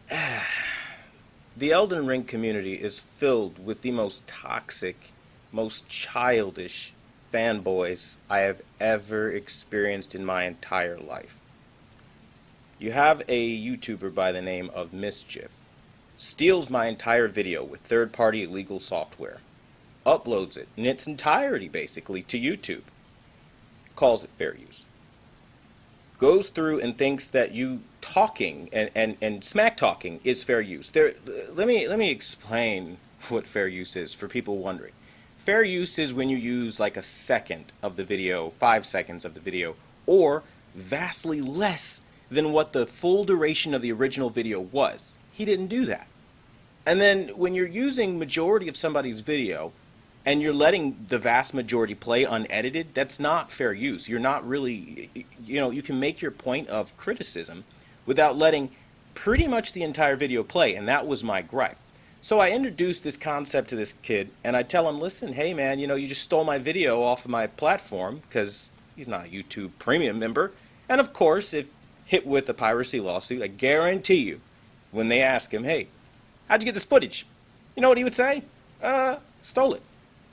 The Elden Ring community is filled with the most toxic, most childish fanboys I have ever experienced in my entire life. You have a YouTuber by the name of Mischief. Steals my entire video with third-party illegal software. Uploads it in its entirety, basically, to YouTube. Calls it fair use. Goes through and thinks that you talking and smack talking is fair use. Let me explain what fair use is for people wondering. Fair use is when you use like a second of the video, 5 seconds of the video, or vastly less than what the full duration of the original video was. He didn't do that. And then when you're using majority of somebody's video and you're letting the vast majority play unedited, that's not fair use. You're not really, you can make your point of criticism without letting pretty much the entire video play, and that was my gripe. So I introduced this concept to this kid, and I tell him, listen, hey man, you just stole my video off of my platform, because he's not a YouTube premium member. And of course, if hit with a piracy lawsuit, I guarantee you, when they ask him, hey, how'd you get this footage? You know what he would say? Stole it.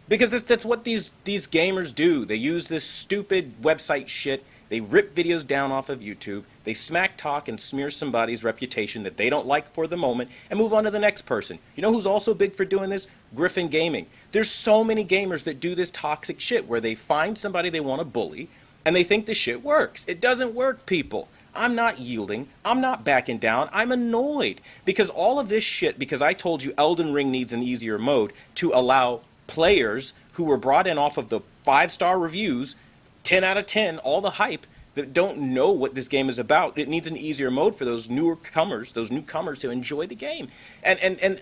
Because that's what these gamers do. They use this stupid website shit. They rip videos down off of YouTube. They smack talk and smear somebody's reputation that they don't like for the moment and move on to the next person. You know who's also big for doing this? Griffin Gaming. There's so many gamers that do this toxic shit where they find somebody they want to bully and they think the shit works. It doesn't work, people. I'm not yielding. I'm not backing down. I'm annoyed because all of this shit, because I told you Elden Ring needs an easier mode to allow players who were brought in off of the 5-star reviews, 10 out of 10, all the hype, that don't know what this game is about. It needs an easier mode for those newcomers to enjoy the game. And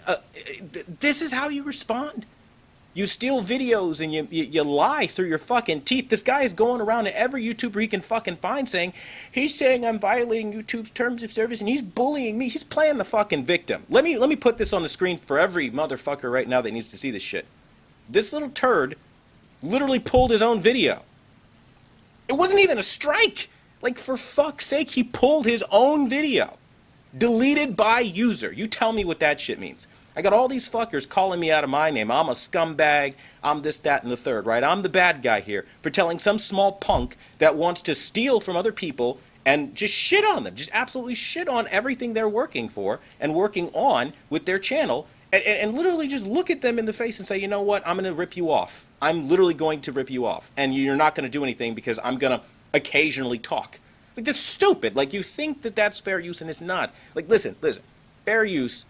this is how you respond. You steal videos and you lie through your fucking teeth. This guy is going around to every YouTuber he can fucking find saying, he's saying I'm violating YouTube's terms of service and he's bullying me. He's playing the fucking victim. Let me put this on the screen for every motherfucker right now that needs to see this shit. This little turd literally pulled his own video. It wasn't even a strike. Like, for fuck's sake, he pulled his own video. Deleted by user. You tell me what that shit means. I got all these fuckers calling me out of my name. I'm a scumbag. I'm this, that, and the third, right? I'm the bad guy here for telling some small punk that wants to steal from other people and just shit on them. Just absolutely shit on everything they're working for and working on with their channel. And literally just look at them in the face and say, you know what, I'm going to rip you off. I'm literally going to rip you off. And you're not going to do anything because I'm going to occasionally talk. Like, that's stupid. Like, you think that that's fair use and it's not. Like, listen. Fair use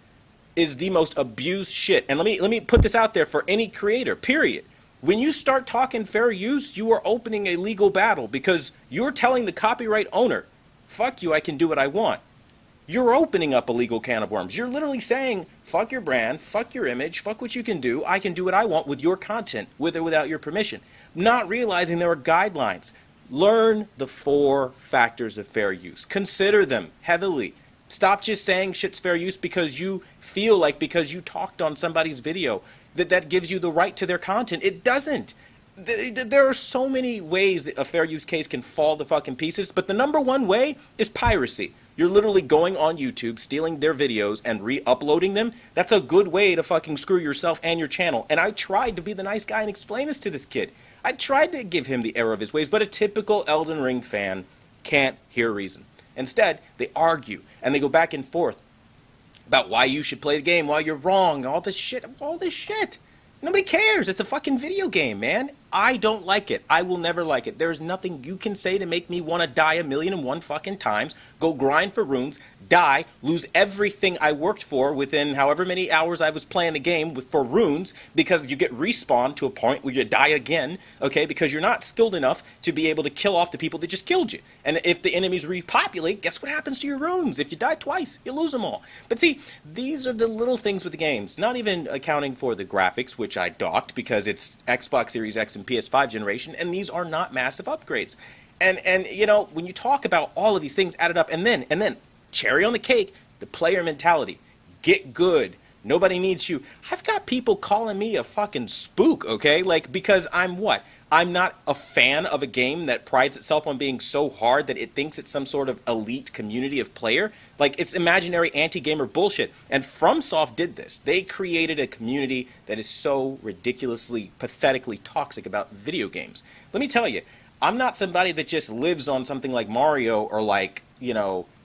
is the most abused shit. And let me put this out there for any creator, period. When you start talking fair use, you are opening a legal battle because you're telling the copyright owner, fuck you, I can do what I want. You're opening up a legal can of worms. You're literally saying, fuck your brand, fuck your image, fuck what you can do. I can do what I want with your content, with or without your permission. Not realizing there are guidelines. Learn the 4 factors of fair use. Consider them heavily. Stop just saying shit's fair use because you feel like because you talked on somebody's video that gives you the right to their content. It doesn't. There are so many ways that a fair use case can fall to fucking pieces, but the number one way is piracy. You're literally going on YouTube, stealing their videos, and re-uploading them. That's a good way to fucking screw yourself and your channel. And I tried to be the nice guy and explain this to this kid. I tried to give him the error of his ways, but a typical Elden Ring fan can't hear reason. Instead, they argue, and they go back and forth about why you should play the game, why you're wrong, all this shit. Nobody cares. It's a fucking video game, man. I don't like it. I will never like it. There's nothing you can say to make me want to die 1,000,001 fucking times, go grind for runes, die, lose everything I worked for within however many hours I was playing the game for runes, because you get respawned to a point where you die again, okay, because you're not skilled enough to be able to kill off the people that just killed you. And if the enemies repopulate, guess what happens to your runes? If you die twice, you lose them all. But see, these are the little things with the games, not even accounting for the graphics, which I docked because it's Xbox Series X and PS5 generation, and these are not massive upgrades. And when you talk about all of these things added up, and then cherry on the cake, the player mentality. Get good. Nobody needs you. I've got people calling me a fucking spook, okay? Like, because I'm what? I'm not a fan of a game that prides itself on being so hard that it thinks it's some sort of elite community of player. Like, it's imaginary anti-gamer bullshit. And FromSoft did this. They created a community that is so ridiculously, pathetically toxic about video games. Let me tell you, I'm not somebody that just lives on something like Mario or like,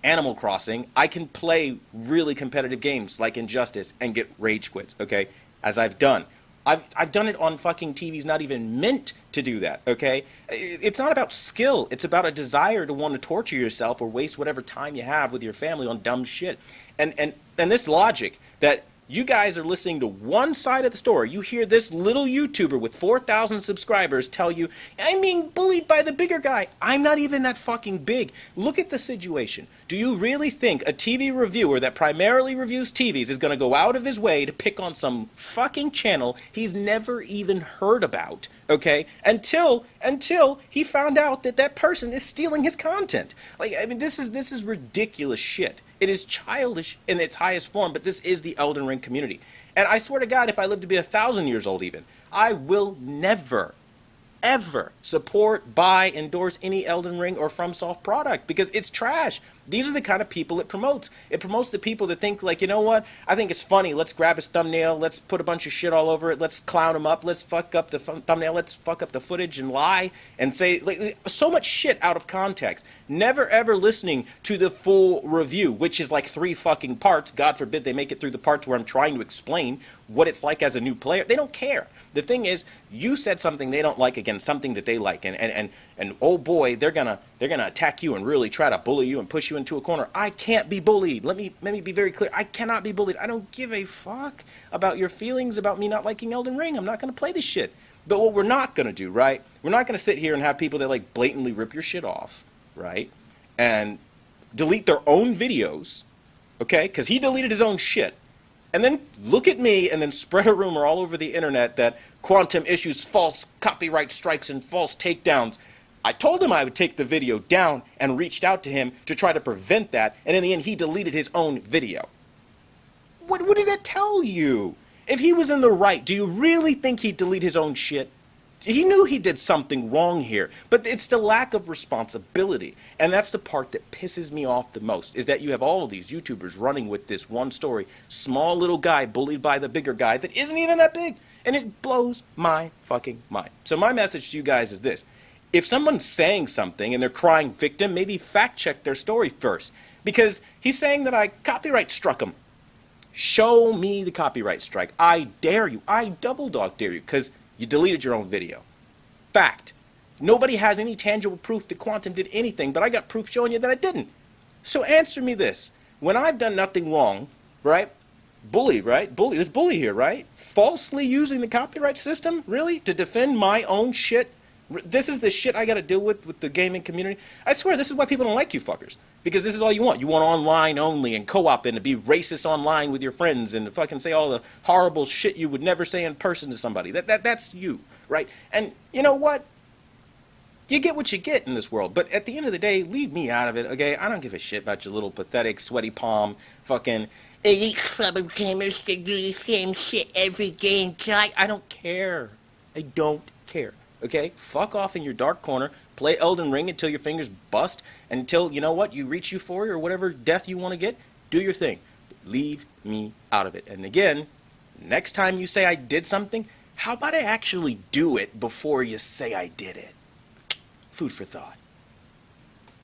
Animal Crossing. I can play really competitive games like Injustice and get rage quits, okay? As I've done. I've done it on fucking TVs not even meant to do that, okay? It's not about skill. It's about a desire to want to torture yourself or waste whatever time you have with your family on dumb shit. And this logic that you guys are listening to one side of the story. You hear this little YouTuber with 4,000 subscribers tell you, I'm being bullied by the bigger guy. I'm not even that fucking big. Look at the situation. Do you really think a TV reviewer that primarily reviews TVs is going to go out of his way to pick on some fucking channel he's never even heard about, okay? Until he found out that that person is stealing his content. Like, I mean, this is ridiculous shit. It is childish in its highest form, but this is the Elden Ring community. And I swear to God, if I live to be 1,000 years old even, I will never, ever support, buy, endorse any Elden Ring or FromSoft product because it's trash. These are the kind of people it promotes. It promotes the people that think like, you know what? I think it's funny. Let's grab his thumbnail. Let's put a bunch of shit all over it. Let's clown him up. Let's fuck up the thumbnail. Let's fuck up the footage and lie and say like, so much shit out of context. Never ever listening to the full review, which is like 3 fucking parts. God forbid they make it through the parts where I'm trying to explain what it's like as a new player. They don't care. The thing is, you said something they don't like against something that they like, and oh boy, they're gonna attack you and really try to bully you and push you into a corner. I can't be bullied. Let me be very clear. I cannot be bullied. I don't give a fuck about your feelings about me not liking Elden Ring. I'm not gonna play this shit. But what we're not gonna do, right? We're not gonna sit here and have people that like blatantly rip your shit off, right? And delete their own videos, okay? Because he deleted his own shit. And then look at me and then spread a rumor all over the internet that Quantum issues false copyright strikes and false takedowns. I told him I would take the video down and reached out to him to try to prevent that, and in the end he deleted his own video. What does that tell you? If he was in the right, do you really think he'd delete his own shit? He knew he did something wrong here, but it's the lack of responsibility. And that's the part that pisses me off the most, is that you have all of these YouTubers running with this one story, small little guy bullied by the bigger guy that isn't even that big. And it blows my fucking mind. So my message to you guys is this. If someone's saying something and they're crying victim, maybe fact check their story first. Because he's saying that I copyright struck him. Show me the copyright strike. I dare you. I double dog dare you. Because you deleted your own video. Fact. Nobody has any tangible proof that Quantum did anything, but I got proof showing you that I didn't. So answer me this. When I've done nothing wrong, right? Bully, right? Bully. This bully here, right? Falsely using the copyright system, really? To defend my own shit? This is the shit I gotta deal with the gaming community. I swear, this is why people don't like you fuckers. Because this is all you want. You want online only and co-op and to be racist online with your friends and to fucking say all the horrible shit you would never say in person to somebody. That's you, right? And you know what? You get what you get in this world. But at the end of the day, leave me out of it, okay? I don't give a shit about your little pathetic, sweaty palm, fucking elite club of gamers that do the same shit every day and die. I don't care. I don't care. Okay? Fuck off in your dark corner. Play Elden Ring until your fingers bust. Until, you know what, you reach euphoria or whatever death you want to get. Do your thing. But leave me out of it. And again, next time you say I did something, how about I actually do it before you say I did it? Food for thought.